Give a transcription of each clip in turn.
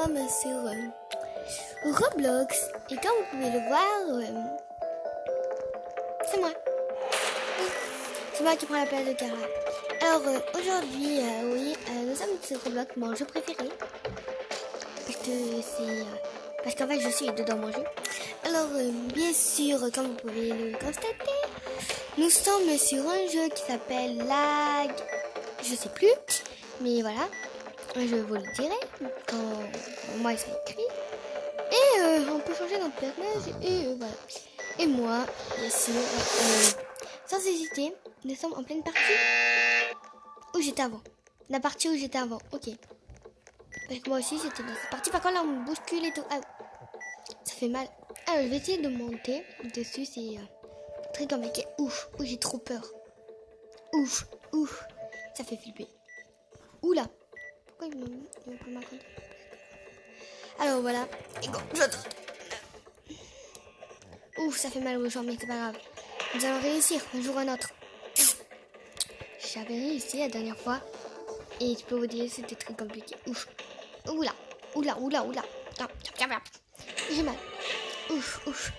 sommes sur Roblox et comme vous pouvez le voir, c'est moi. Oui, c'est moi qui prends la place de Cara. Alors aujourd'hui, nous sommes sur Roblox, mon jeu préféré. Parce qu'en fait je suis dedans mon jeu. Alors bien sûr, comme vous pouvez le constater, nous sommes sur un jeu qui s'appelle Lag. Je sais plus, mais voilà. Je vous le dirai quand moi il sera écrit. Et on peut changer notre personnage et voilà. Et moi, bien sûr, sans hésiter, nous sommes en pleine partie où j'étais avant. La partie où j'étais avant, ok. Parce que moi aussi j'étais dans cette partie. Par contre là on me bouscule et tout. Ah, ça fait mal. Alors je vais essayer de monter dessus. C'est très compliqué. Ouf, j'ai trop peur. Ouf, ça fait flipper. Oula. Pourquoi il me pas m'attendre? Alors voilà. Et go, ouf, ça fait mal aux jambes, mais c'est pas grave. Nous allons réussir un jour ou un autre. J'avais réussi la dernière fois. Et je peux vous dire, c'était très compliqué. Ouf. Oula. Ah, j'ai mal. Ouf.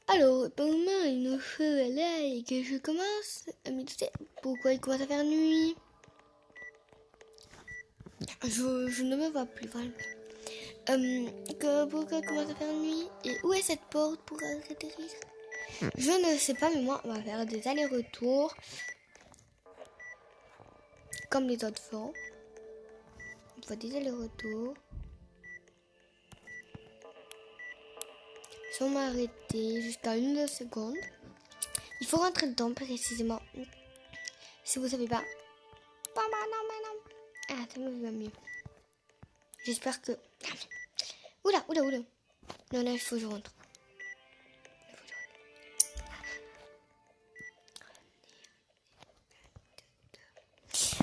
Alors, pour moi, il nous faut là et que je commence à méditer. Pourquoi il commence à faire nuit? Je ne me vois plus vraiment. Pourquoi il commence à faire nuit? Et où est cette porte pour atterrir? Je ne sais pas, mais moi, on va faire des allers-retours. Comme les autres font. On fait des allers-retours. Si on m'arrêter jusqu'à 1 seconde, il faut rentrer dedans précisément. Si vous savez pas. Non. Ah, ça me va mieux. J'espère que... Oula. Non, là, il faut que je rentre.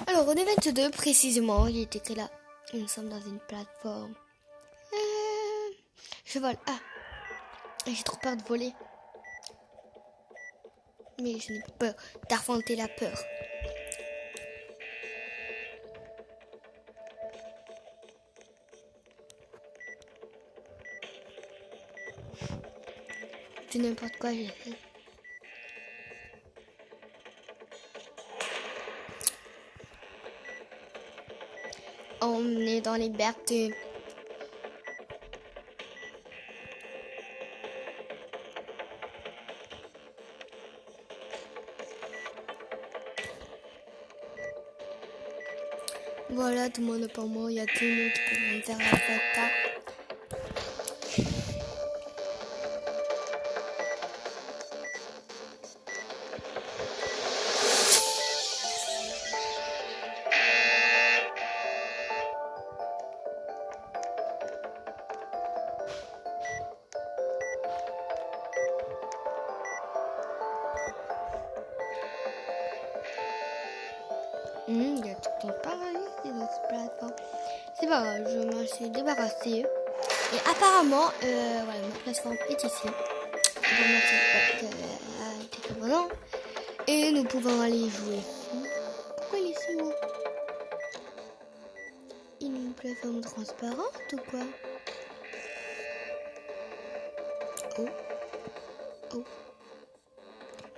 Alors, on est 22 précisément. Il est écrit là. Nous sommes dans une plateforme. Je vole. Ah, j'ai trop peur de voler. Mais je n'ai pas peur d'affronter la peur. C'est n'importe quoi, j'ai fait. On est dans les libertés. Voilà, tout le monde est pour moi. Il y a que nous qui pouvons me faire la fête. Il y a tout le temps pareil dans cette plateforme. C'est pas grave, je m'en suis débarrassée. Et apparemment, voilà, ma plateforme est ici. Et nous pouvons aller jouer. Pourquoi il est si haut? Une plateforme transparente ou quoi? Oh.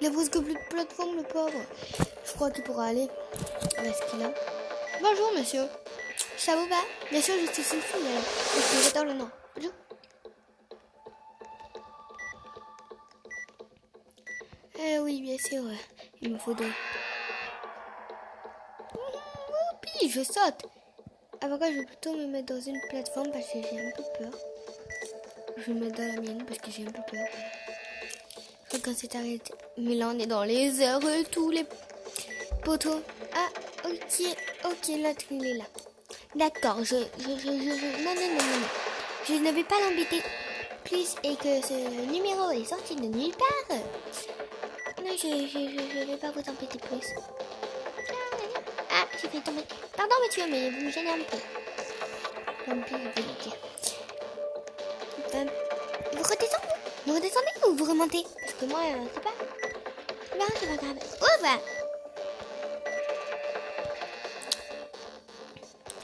Il a presque plus de plateforme, le pauvre. Je crois qu'il pourra aller. Est-ce qu'il a? Bonjour, monsieur. Ça vous va? Bien sûr, je suis une fille. Est-ce que j'adore le nom? Bonjour. Oui, bien sûr. Il me faut deux. Puis je saute. Avant que je vais plutôt me mettre dans une plateforme parce que j'ai un peu peur. Je me mets dans la mienne parce que j'ai un peu peur. Je crois qu'on s'est arrêté. Mais là, on est dans les heures, tous les poteaux. Ah, ok, l'autre il est là. D'accord, non. Je ne vais pas l'embêter plus et que ce numéro est sorti de nulle part. Non, je vais pas vous embêter plus. Ah, j'ai fait tomber. Pardon monsieur, mais vous me gênez un peu. Vous redescendez ou vous remontez? Parce que moi, c'est pas... Non, c'est pas grave. Ouvre.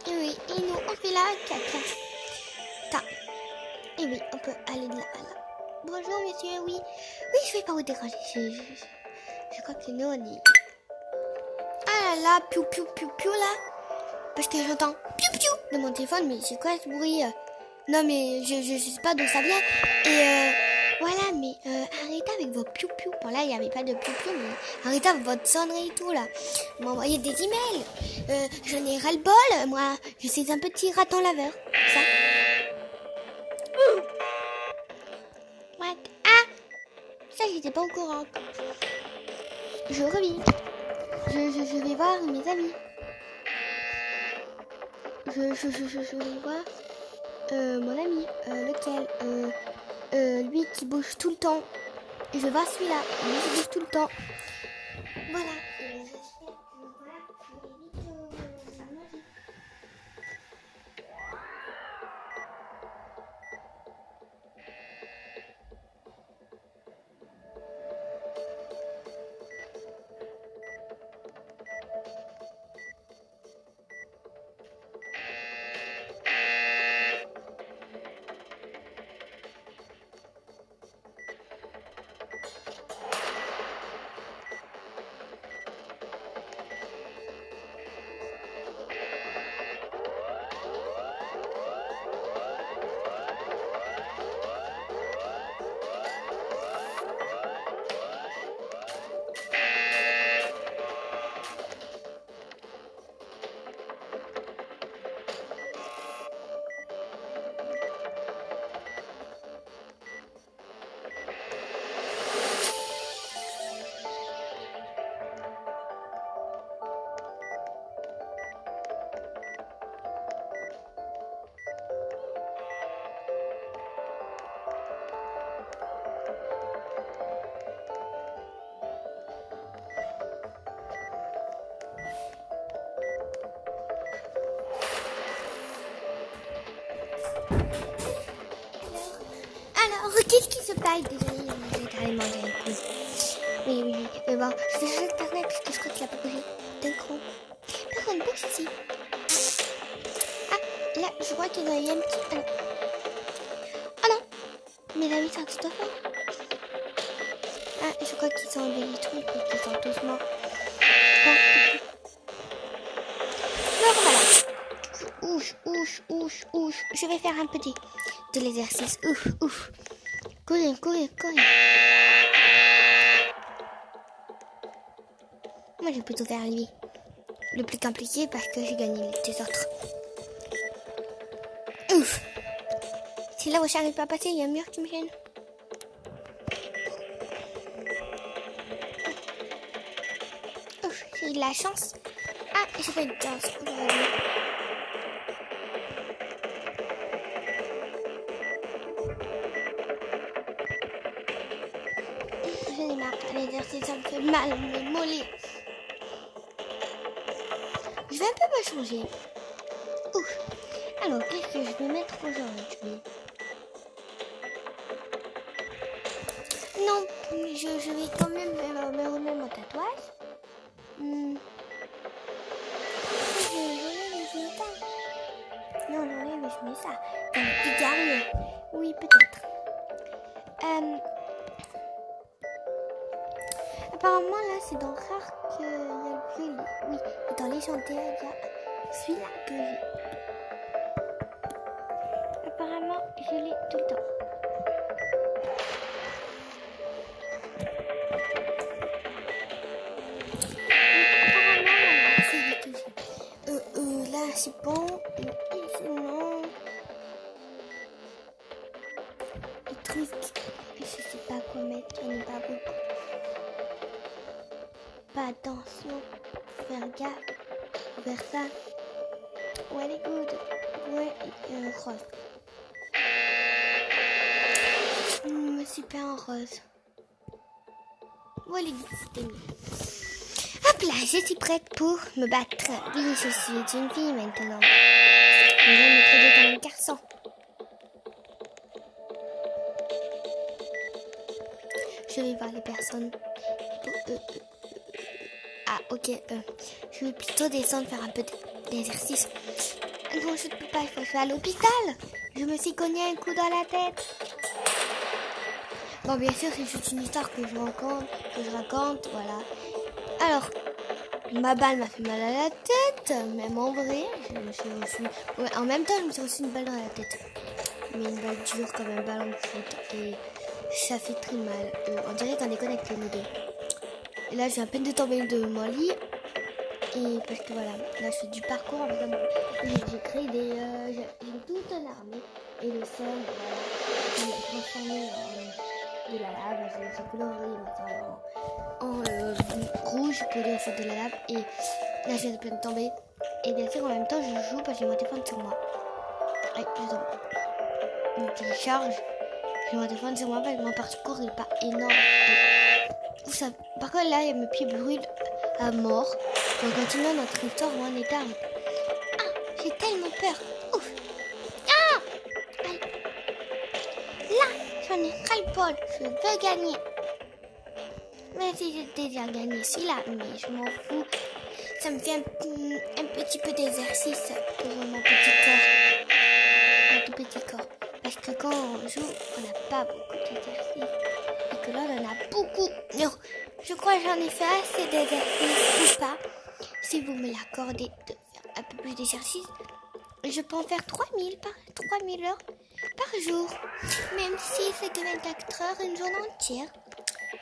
Et oui, et nous, on fait la caca. Ça. Et oui, on peut aller de là à là. Bonjour monsieur, oui. Oui, je vais pas vous déranger. Je crois que nous on est... Ah là là, piou piou piou piou là. Parce que j'entends piou piou de mon téléphone, mais c'est quoi ce bruit? Non mais je sais pas d'où ça vient. Et voilà, mais arrêtez avec vos piou piou. Bon là il n'y avait pas de piou piou, mais arrêtez avec votre sonnerie et tout là. Vous m'envoyez des emails. J'en ai ras le bol, moi. Je suis un petit raton laveur. Ça. What? Ah, ça j'étais pas au courant. Je revis. Je vais voir mes amis. Je vais voir mon ami. Lequel? Lui qui bouge tout le temps. Je vais voir celui-là. Lui qui bouge tout le temps. Voilà. J'espère que voilà, je vais vite manger. Alors, qu'est-ce qui se passe? Désolée, j'ai carrément manger un coup. Oui. Mais bon, je vais changer Internet parce que je crois qu'il a pas bougé. D'un coup. Personne bouge ici. Ah, là, je vois qu'il y a un petit... Ah non. Mes amis sont tout à fait. Ah, je crois qu'ils sont des trucs parce qu'ils sont tous morts. Bon, alors voilà. Ouch. Je vais faire un petit de l'exercice. Ouf. Courir. Moi, je vais plutôt faire lui. Le plus compliqué parce que j'ai gagné les deux autres. Ouf. Si là où j'arrive pas à passer, il y a un mur qui me gêne. Ouf, j'ai eu de la chance. Ah, j'ai pas eu de chance. J'en ai marre. L'exercice, ça me fait mal, mes mollets. Je vais un peu me changer. Ouf. Alors, qu'est-ce que je vais mettre aujourd'hui? Non, je vais quand même me remettre mon tatouage. J'enlève et je mets ça. Non, j'enlève et je mets ça. Comme un petit guerrier. Oui, peut-être. Apparemment, là, c'est dans Rare qu'il y a le violet. Oui, et dans Légendaire, il y a celui-là que j'ai. Apparemment, je l'ai tout le temps. Là, c'est bon. Et sinon... Les trucs... Je sais pas quoi mettre. Il n'y en a pas beaucoup. Pas attention. Faire gaffe. Vers ça. Ouais, elle est good. Ouais, rose. Super en rose. Voilà, c'était mieux. Hop là, je suis prête pour me battre. Oui, je suis une fille maintenant. Je vais me traiter comme un garçon. Je vais voir les personnes. Ah, ok. Je vais plutôt descendre faire un peu d'exercice. Non, je ne peux pas, il faut que je sois à l'hôpital. Je me suis cogné un coup dans la tête. Bon, bien sûr, c'est juste une histoire que je raconte, voilà. Alors, ma balle m'a fait mal à la tête, même en vrai. En même temps, je me suis reçu une balle dans la tête. Mais une balle dure comme un ballon de foot. Et ça fait très mal. On dirait qu'on est connectés, nous deux. Et là, je viens à peine de tomber de mon lit. Et parce que voilà, là, je fais du parcours. En fait, j'ai créé j'ai toute une armée. Et le sol, voilà, j'ai transformé de la lave. J'ai coloré en rouge pour dire faire de la lave. Et là, je viens de peine de tomber. Et bien sûr, en même temps, je joue parce que j'ai mon téléphone sur moi. Allez, je tombe. Je télécharge. J'ai mon téléphone sur moi parce que mon parcours n'est pas énorme. Ça, par contre, là, mes pieds brûlent à mort. On continue notre histoire où on est arrêté. Ah, j'ai tellement peur. Ouf. Ah, allez. Là, j'en ai ras-le-bol. Je veux gagner. Mais si j'ai déjà gagné celui-là, mais je m'en fous. Ça me fait un petit peu d'exercice pour mon petit corps. Mon tout petit corps. Parce que quand on joue, on n'a pas beaucoup d'exercices. Et que là, on en a beaucoup. Non, je crois que j'en ai fait assez d'exercices ou pas. Si vous me l'accordez de faire un peu plus d'exercices, je peux en faire 3000 heures par jour. Même si c'est que 24 heures, une journée entière.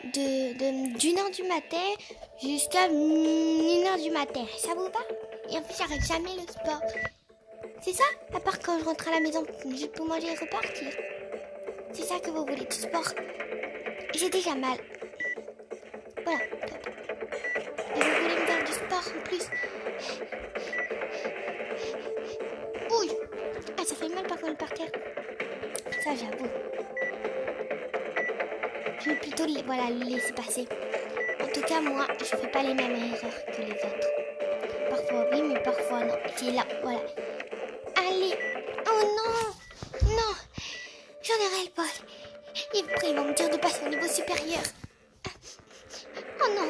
D'une heure du matin jusqu'à 1h du matin. Ça vous va? Et en plus, j'arrête jamais le sport. C'est ça? À part quand je rentre à la maison, juste pour manger et repartir. C'est ça que vous voulez, du sport? J'ai déjà mal. Voilà, top. Et vous voulez me faire du sport en plus? Ouh! Ah, ça fait mal par contre par terre. Ça, j'avoue. Je vais plutôt le laisser passer. En tout cas, moi, je fais pas les mêmes erreurs que les autres. Parfois oui, mais parfois non. C'est là, voilà. Allez. Oh non! Non! J'en ai ras le bol. Ils vont me dire de passer au niveau supérieur. Oh non!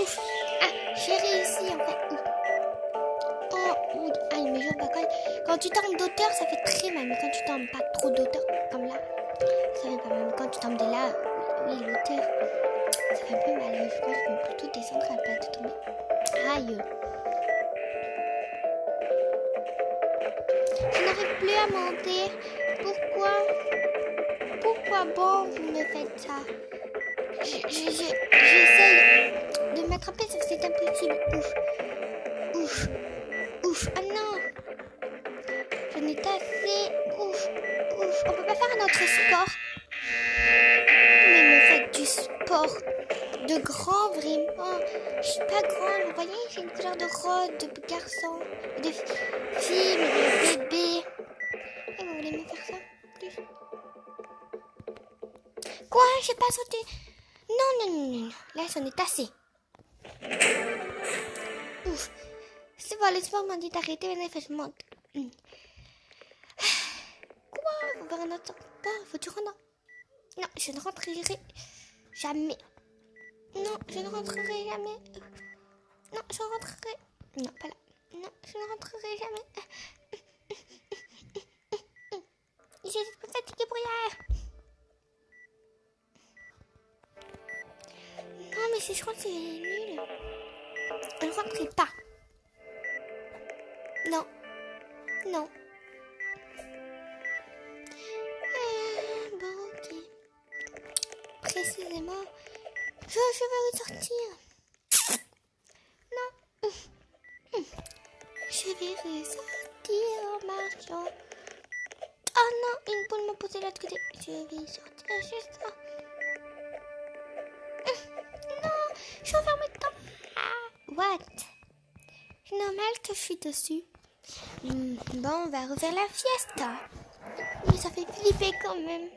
Ouf! Ah, j'ai réussi en fait. Oh, aïe, mes jambes, quand tu tombes d'auteur, ça fait très mal. Mais quand tu tombes pas trop d'auteur, comme là, ça fait pas mal. Mais quand tu tombes de là, oui, l'auteur, ça fait un peu mal. Je pense que je vais plutôt descendre à la place de tomber. Aïe! Je n'arrive plus à monter. Pourquoi bon vous me faites ça? J'essaye de m'attraper, sauf que c'est impossible. Ouf. Ah non. Je n'ai pas assez. Ouf. On peut pas faire un autre sport. Mais me faites du sport de grand, vraiment. Je suis pas grande, vous voyez, j'ai une couleur de rose, de garçon, de fille, mais de bébé. Et vous voulez me faire ça plus? Quoi? J'ai pas sauté. Non. Là, c'en est assez. Ouf. C'est bon, le sport m'a dit d'arrêter, mais je monte. Quoi? On va faire un autre sport. Faut-tu rentrer? Non, je ne rentrerai jamais. Non, je ne rentrerai jamais. Non, je rentrerai. Non, pas là. Non, je ne rentrerai jamais. Je suis fatiguée pour hier. Non, mais je crois que c'est nul. Je ne rentrerai pas. Non. Bon, ok. Précisément, je vais ressortir. Non. Je vais ressortir en marchant. Oh non, une poule m'a posé de l'autre côté. Je vais sortir juste ça. Non, je suis enfermée dedans. What? C'est normal que je suis dessus. Bon, on va refaire la fiesta. Mais ça fait flipper quand même.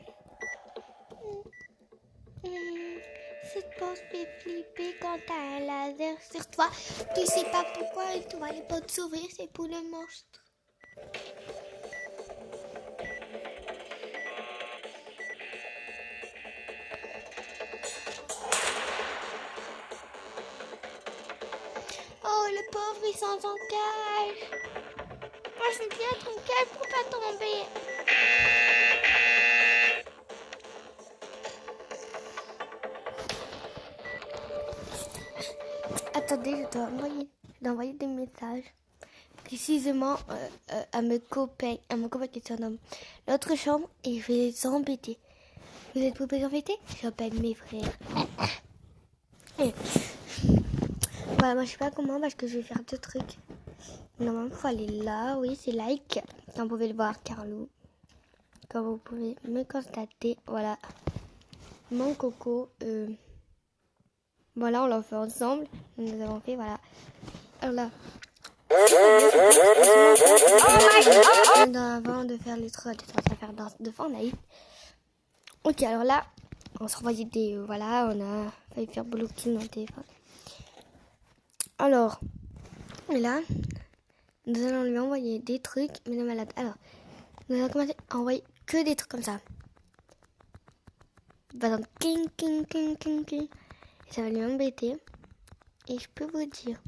Cette porte fait flipper quand t'as un laser sur toi. Tu sais pas pourquoi il doit les portes s'ouvrir, c'est pour le monstre. Oh le pauvre, il s'en cache. Moi, je veux bien être en cage pour pas tomber. Attendez, je dois envoyer des messages. Précisément à mes copains qui sont dans l'autre chambre et je vais les embêter. Vous êtes pour les embêter? J'appelle mes frères. Et voilà, moi je sais pas comment parce que je vais faire deux trucs. Normalement, il faut aller là. Oui, c'est like. Comme vous pouvez le voir, Carlo. Comme vous pouvez me constater. Voilà. Mon coco. Voilà, on l'a fait ensemble. Nous avons fait, voilà. Alors là. Avant de faire les trucs, on va faire de Fortnite. Ok, alors là, on se renvoyait des... voilà, on a failli faire blocking dans le téléphone. Alors, là, nous allons lui envoyer des trucs, mais de malade. Alors, nous allons commencer à envoyer que des trucs comme ça. Par exemple, king. Et ça va lui embêter. Et je peux vous dire...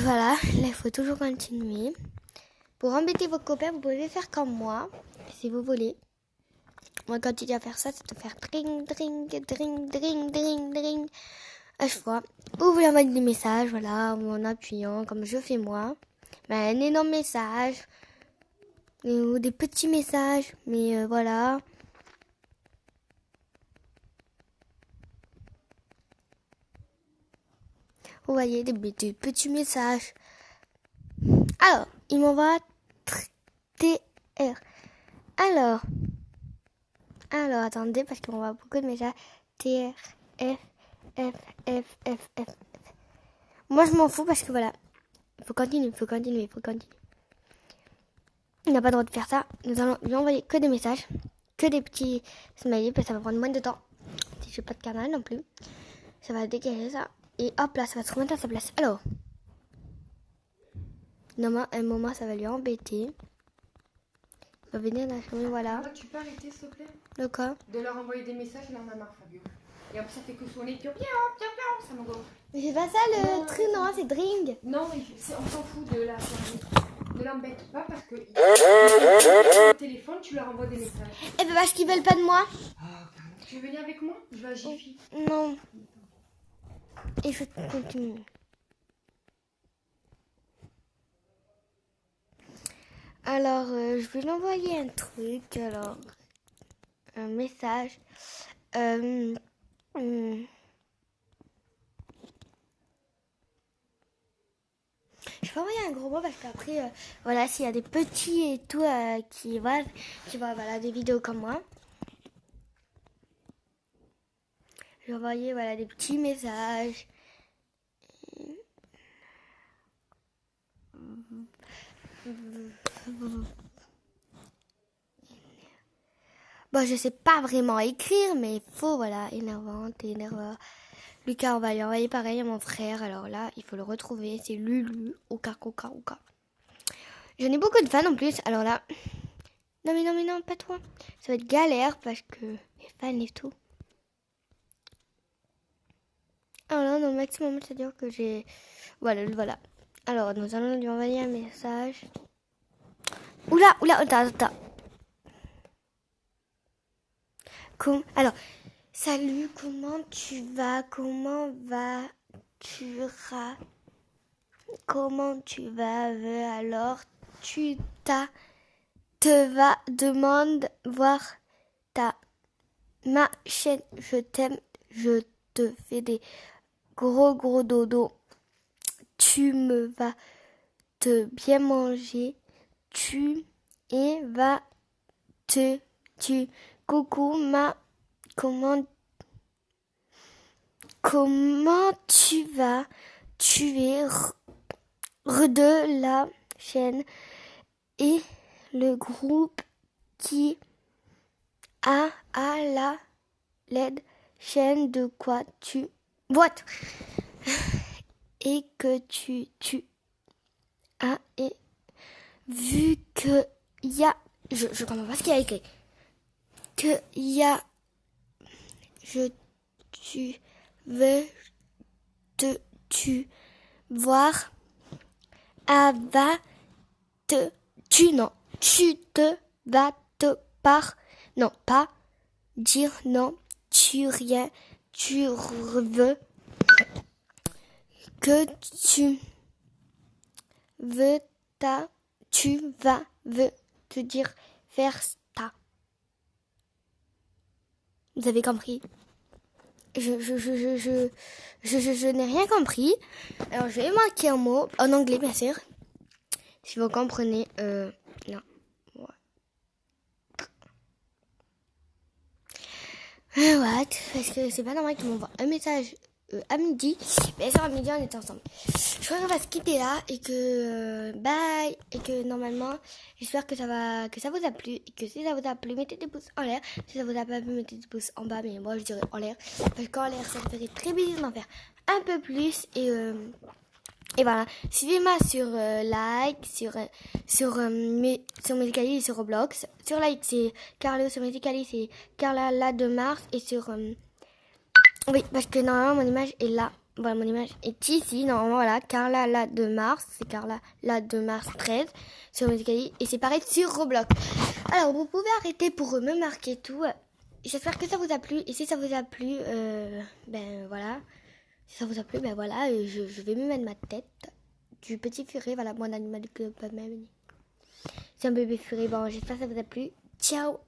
voilà, là il faut toujours continuer. Pour embêter vos copains, vous pouvez faire comme moi, si vous voulez. Moi, quand tu dis à faire ça, c'est de faire dring à chaque fois. Ou vous lui envoyez des messages, voilà, ou en appuyant, comme je fais moi. Mais un énorme message, ou des petits messages, mais voilà. Vous voyez, des petits messages. Alors, il m'envoie TR. Alors, attendez, parce qu'on voit beaucoup de messages. TR, F. Moi, je m'en fous parce que voilà. Il faut continuer. Il n'a pas le droit de faire ça. Nous allons lui envoyer que des messages, que des petits smileys, parce que ça va prendre moins de temps. Si je n'ai pas de canal non plus. Ça va dégager ça. Et hop là, ça va se remettre à sa place. Alors, normalement, à un moment, ça va lui embêter. Il va venir dans la chambre, voilà. Là, tu peux arrêter, s'il te plaît? De quoi? De leur envoyer des messages, il en a marre, Fabio. Et après, ça fait que sonner, puis ça me gonfle. Mais c'est pas ça le truc, non, c'est Dring. Non, mais on s'en fout de la fermer. Ne l'embête pas parce que le téléphone, tu leur envoies des messages. Eh ben parce qu'ils veulent pas de moi. Tu veux venir avec moi? Je vais à Jiffy. Non. Et je continue. Alors, je vais lui envoyer un truc, alors, un message. Je peux envoyer un gros mot parce qu'après, voilà, s'il y a des petits et tout qui voient voilà, des vidéos comme moi. Je vais envoyer voilà, des petits messages. Bon, je sais pas vraiment écrire, mais il faut, voilà, énervante, énerveur. Lucas, on va lui envoyer pareil à mon frère. Alors là, il faut le retrouver. C'est Lulu, Oka. J'en ai beaucoup de fans en plus. Alors là, non, pas toi. Ça va être galère parce que les fans et tout. Alors là, dans le maximum, c'est-à-dire que j'ai... Voilà. Alors, nous allons lui envoyer un message. Oula, attends. Alors, salut, comment tu vas? Comment tu vas? Alors, te vas, demande voir ma chaîne. Je t'aime, je te fais des gros dodo. Tu me vas te bien manger. Coucou, comment tu vas? Tu es de la chaîne et le groupe qui a la LED chaîne de quoi tu... What? Et que tu as et vu que y a... Je comprends pas ce qu'il y a écrit. Que y a... Je veux-tu voir? Ah, non, tu te vas te non, pas dire non, tu rien, tu veux, que tu veux tu vas, veux te dire, faire ta. Vous avez compris? Je n'ai rien compris. Alors, je vais marquer un mot, en anglais, bien sûr. Si vous comprenez, non. What? Parce que c'est pas normal qu'ils m'envoient un message à midi. Bien sûr, à midi, on est ensemble. Je crois qu'on va se quitter là et que bye. Et que normalement, j'espère que ça vous a plu. Et que si ça vous a plu, mettez des pouces en l'air. Si ça vous a pas plu, mettez des pouces en bas. Mais moi, je dirais en l'air. Parce qu'en l'air, ça me ferait très plaisir d'en faire un peu plus. Et voilà, suivez-moi sur Like, sur Medicali et sur Roblox. Sur Like, c'est Carlo, sur Medicali, c'est Carla la de Mars. Et sur... oui, parce que normalement, mon image est là. Voilà, mon image est ici. Normalement, voilà, Carla la de Mars. C'est Carla la de Mars 13 sur Medicali. Et c'est pareil sur Roblox. Alors, vous pouvez arrêter pour me marquer tout. J'espère que ça vous a plu. Et si ça vous a plu, ben voilà... Si ça vous a plu, ben voilà, je vais me mettre ma tête du petit furet, voilà, mon animal que pas même. C'est un bébé furet, bon, j'espère que ça vous a plu. Ciao!